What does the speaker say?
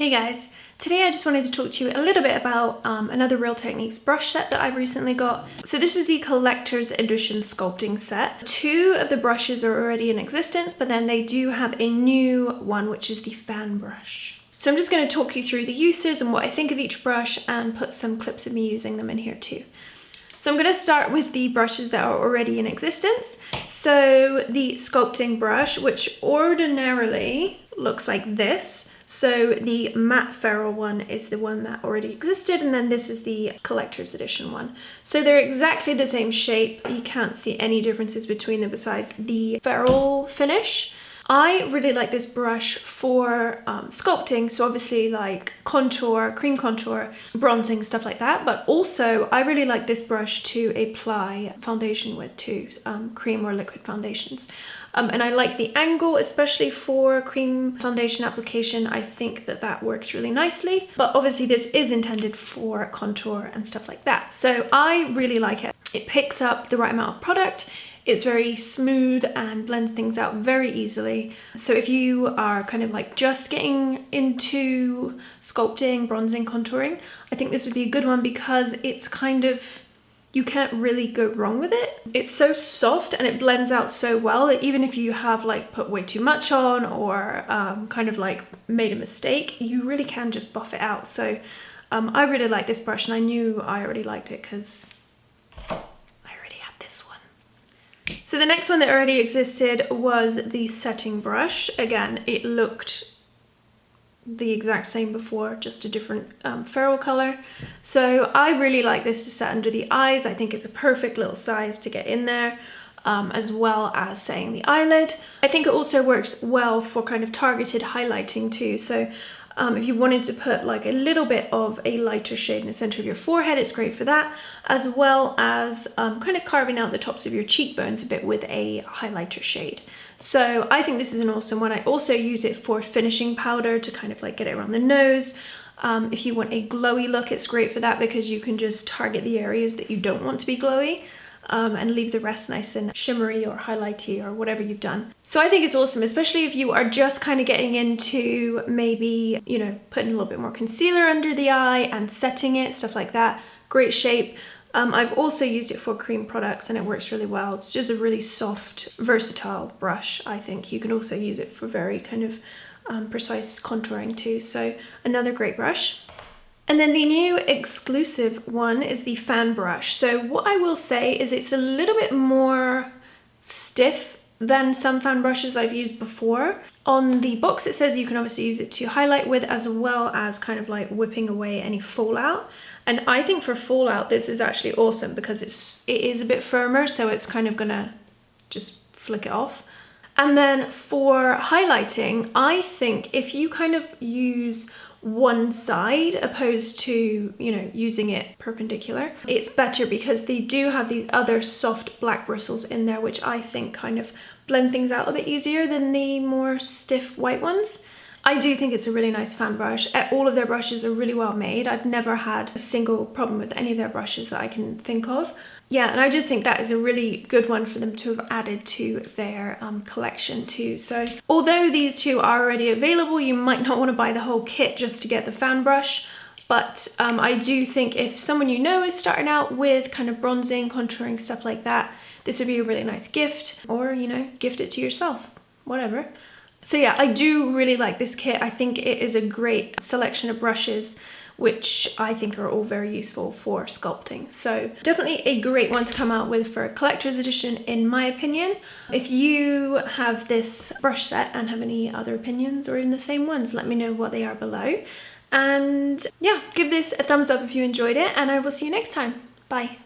Hey guys, today I just wanted to talk to you a little bit about another Real Techniques brush set that I've recently got. So this is the collector's edition sculpting set. Two of the brushes are already in existence, but then they do have a new one, which is the fan brush. So I'm just going to talk you through the uses and what I think of each brush and put some clips of me using them in here too. So I'm going to start with the brushes that are already in existence. So the sculpting brush, which ordinarily looks like this. So the matte ferrule one is the one that already existed, and then this is the collector's edition one. So they're exactly the same shape. You can't see any differences between them besides the ferrule finish. I really like this brush for sculpting, so obviously like contour, cream contour, bronzing, stuff like that, but also I really like this brush to apply foundation with too, cream or liquid foundations. And I like the angle, especially for cream foundation application. I think that that works really nicely, but obviously this is intended for contour and stuff like that. So I really like it. It picks up the right amount of product. It's very smooth and blends things out very easily. So if you are kind of like just getting into sculpting, bronzing, contouring, I think this would be a good one because it's kind of, you can't really go wrong with it. It's so soft and it blends out so well that even if you have like put way too much on or kind of like made a mistake, you really can just buff it out. So I really like this brush, and I knew I already liked it because so the next one that already existed was the setting brush. Again, it looked the exact same before, just a different ferrule color. So I really like this to set under the eyes. I think it's a perfect little size to get in there, as well as setting the eyelid. I think it also works well for kind of targeted highlighting too. So if you wanted to put like a little bit of a lighter shade in the center of your forehead, it's great for that, as well as kind of carving out the tops of your cheekbones a bit with a highlighter shade. So I think this is an awesome one. I also use it for finishing powder to kind of like get it around the nose. If you want a glowy look, it's great for that because you can just target the areas that you don't want to be glowy. And leave the rest nice and shimmery or highlighty or whatever you've done. So I think it's awesome, especially if you are just kind of getting into maybe, you know, putting a little bit more concealer under the eye and setting it, stuff like that. Great shape. I've also used it for cream products and it works really well. It's just a really soft, versatile brush. I think you can also use it for very kind of precise contouring too. So another great brush. And then the new exclusive one is the fan brush. So what I will say is it's a little bit more stiff than some fan brushes I've used before. On the box it says you can obviously use it to highlight with, as well as kind of like whipping away any fallout. And I think for fallout this is actually awesome because it is a bit firmer, so it's kind of gonna just flick it off. And then for highlighting, I think if you kind of use one side opposed to, you know, using it perpendicular, it's better because they do have these other soft black bristles in there, which I think kind of blend things out a bit easier than the more stiff white ones. I do think it's a really nice fan brush. All of their brushes are really well made. I've never had a single problem with any of their brushes that I can think of. Yeah, and I just think that is a really good one for them to have added to their collection too. So although these two are already available, you might not want to buy the whole kit just to get the fan brush. But I do think if someone you know is starting out with kind of bronzing, contouring, stuff like that, this would be a really nice gift, or, you know, gift it to yourself, whatever. So yeah, I do really like this kit. I think it is a great selection of brushes, which I think are all very useful for sculpting. So definitely a great one to come out with for a collector's edition, in my opinion. If you have this brush set and have any other opinions or even the same ones, let me know what they are below. And yeah, give this a thumbs up if you enjoyed it, and I will see you next time. Bye.